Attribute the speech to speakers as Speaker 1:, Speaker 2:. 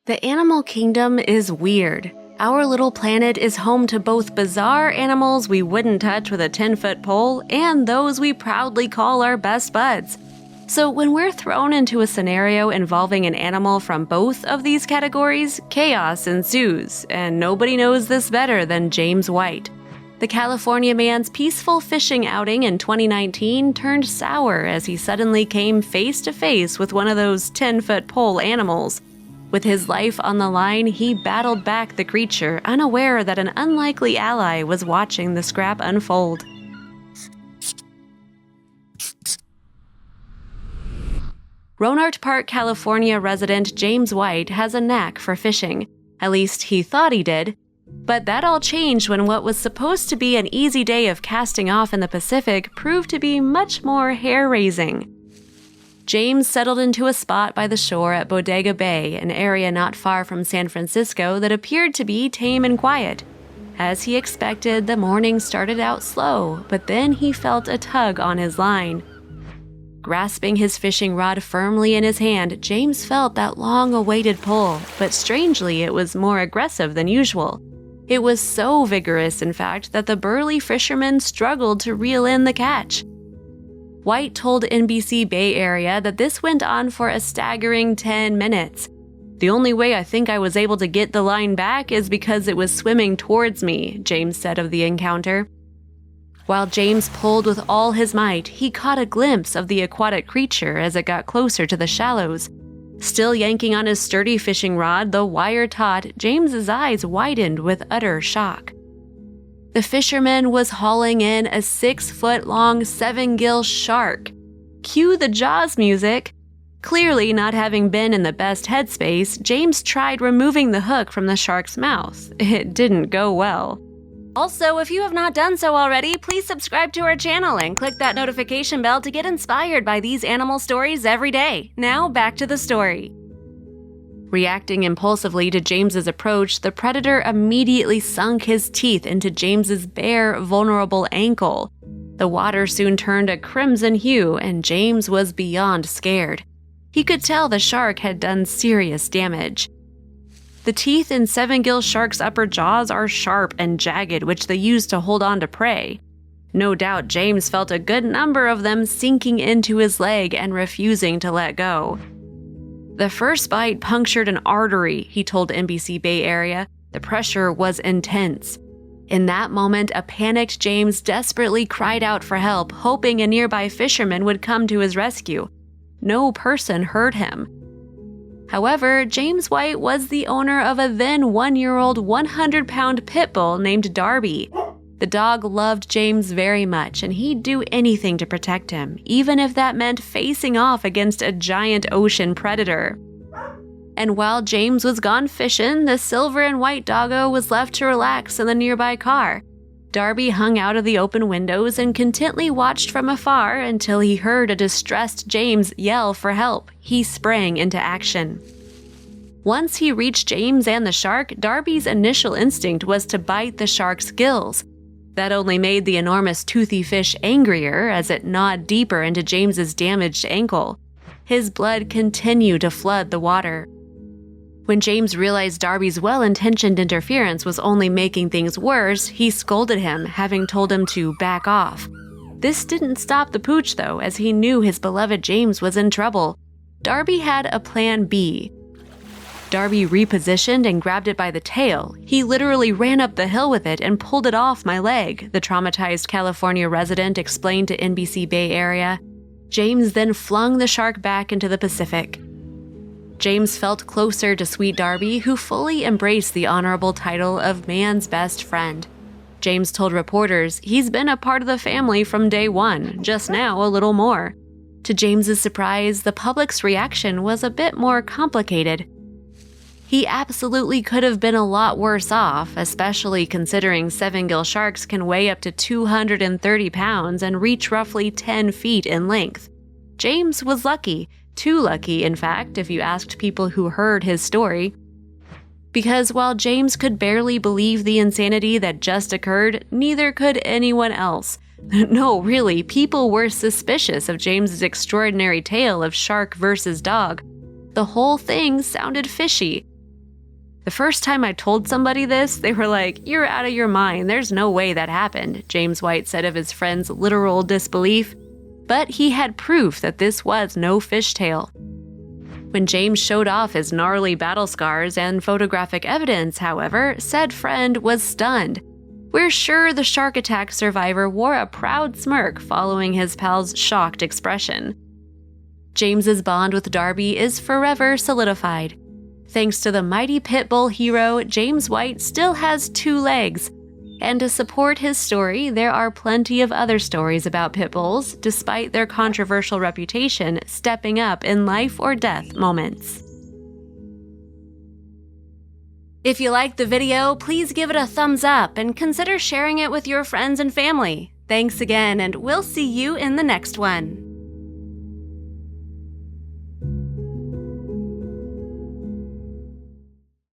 Speaker 1: The animal kingdom is weird. Our little planet is home to both bizarre animals we wouldn't touch with a 10-foot pole and those we proudly call our best buds. So when we're thrown into a scenario involving an animal from both of these categories, chaos ensues, and nobody knows this better than James White. The California man's peaceful fishing outing in 2019 turned sour as he suddenly came face to face with one of those 10-foot pole animals. With his life on the line, he battled back the creature, unaware that an unlikely ally was watching the scrap unfold. Rohnert Park, California resident James White has a knack for fishing. At least he thought he did. But that all changed when what was supposed to be an easy day of casting off in the Pacific proved to be much more hair-raising. James settled into a spot by the shore at Bodega Bay, an area not far from San Francisco that appeared to be tame and quiet. As he expected, the morning started out slow, but then he felt a tug on his line. Grasping his fishing rod firmly in his hand, James felt that long-awaited pull, but strangely it was more aggressive than usual. It was so vigorous, in fact, that the burly fisherman struggled to reel in the catch. White told NBC Bay Area that this went on for a staggering 10 minutes. "The only way I think I was able to get the line back is because it was swimming towards me," James said of the encounter. While James pulled with all his might, he caught a glimpse of the aquatic creature as it got closer to the shallows. Still yanking on his sturdy fishing rod, the wire taut, James's eyes widened with utter shock. The fisherman was hauling in a 6-foot-long 7-gill shark. Cue the Jaws music. Clearly not having been in the best headspace, James tried removing the hook from the shark's mouth. It didn't go well. Also, if you have not done so already, please subscribe to our channel and click that notification bell to get inspired by these animal stories every day. Now, back to the story. Reacting impulsively to James's approach, the predator immediately sunk his teeth into James's bare, vulnerable ankle. The water soon turned a crimson hue, and James was beyond scared. He could tell the shark had done serious damage. The teeth in 7-gill sharks' upper jaws are sharp and jagged, which they use to hold on to prey. No doubt James felt a good number of them sinking into his leg and refusing to let go. "The first bite punctured an artery," he told NBC Bay Area. "The pressure was intense." In that moment, a panicked James desperately cried out for help, hoping a nearby fisherman would come to his rescue. No person heard him. However, James White was the owner of a then 1-year-old 100-pound pit bull named Darby. The dog loved James very much, and he'd do anything to protect him, even if that meant facing off against a giant ocean predator. And while James was gone fishing, the silver and white doggo was left to relax in the nearby car. Darby hung out of the open windows and contently watched from afar until he heard a distressed James yell for help. He sprang into action. Once he reached James and the shark, Darby's initial instinct was to bite the shark's gills. That only made the enormous toothy fish angrier as it gnawed deeper into James's damaged ankle. His blood continued to flood the water. When James realized Darby's well-intentioned interference was only making things worse, he scolded him, having told him to back off. This didn't stop the pooch, though, as he knew his beloved James was in trouble. Darby had a plan B. Darby repositioned and grabbed it by the tail. "He literally ran up the hill with it and pulled it off my leg," the traumatized California resident explained to NBC Bay Area. James then flung the shark back into the Pacific. James felt closer to sweet Darby, who fully embraced the honorable title of man's best friend. James told reporters he's been a part of the family from day one, just now a little more. To James's surprise, the public's reaction was a bit more complicated. He absolutely could have been a lot worse off, especially considering 7-gill sharks can weigh up to 230 pounds and reach roughly 10 feet in length. James was lucky, too lucky, in fact, if you asked people who heard his story. Because while James could barely believe the insanity that just occurred, neither could anyone else. No, really, people were suspicious of James's extraordinary tale of shark versus dog. The whole thing sounded fishy. "The first time I told somebody this, they were like, 'You're out of your mind, there's no way that happened,'" James White said of his friend's literal disbelief. But he had proof that this was no fishtail. When James showed off his gnarly battle scars and photographic evidence, however, said friend was stunned. We're sure the shark attack survivor wore a proud smirk following his pal's shocked expression. James's bond with Darby is forever solidified. Thanks to the mighty pit bull hero, James White still has 2 legs. And to support his story, there are plenty of other stories about pit bulls, despite their controversial reputation, stepping up in life or death moments. If you liked the video, please give it a thumbs up and consider sharing it with your friends and family. Thanks again, and we'll see you in the next one.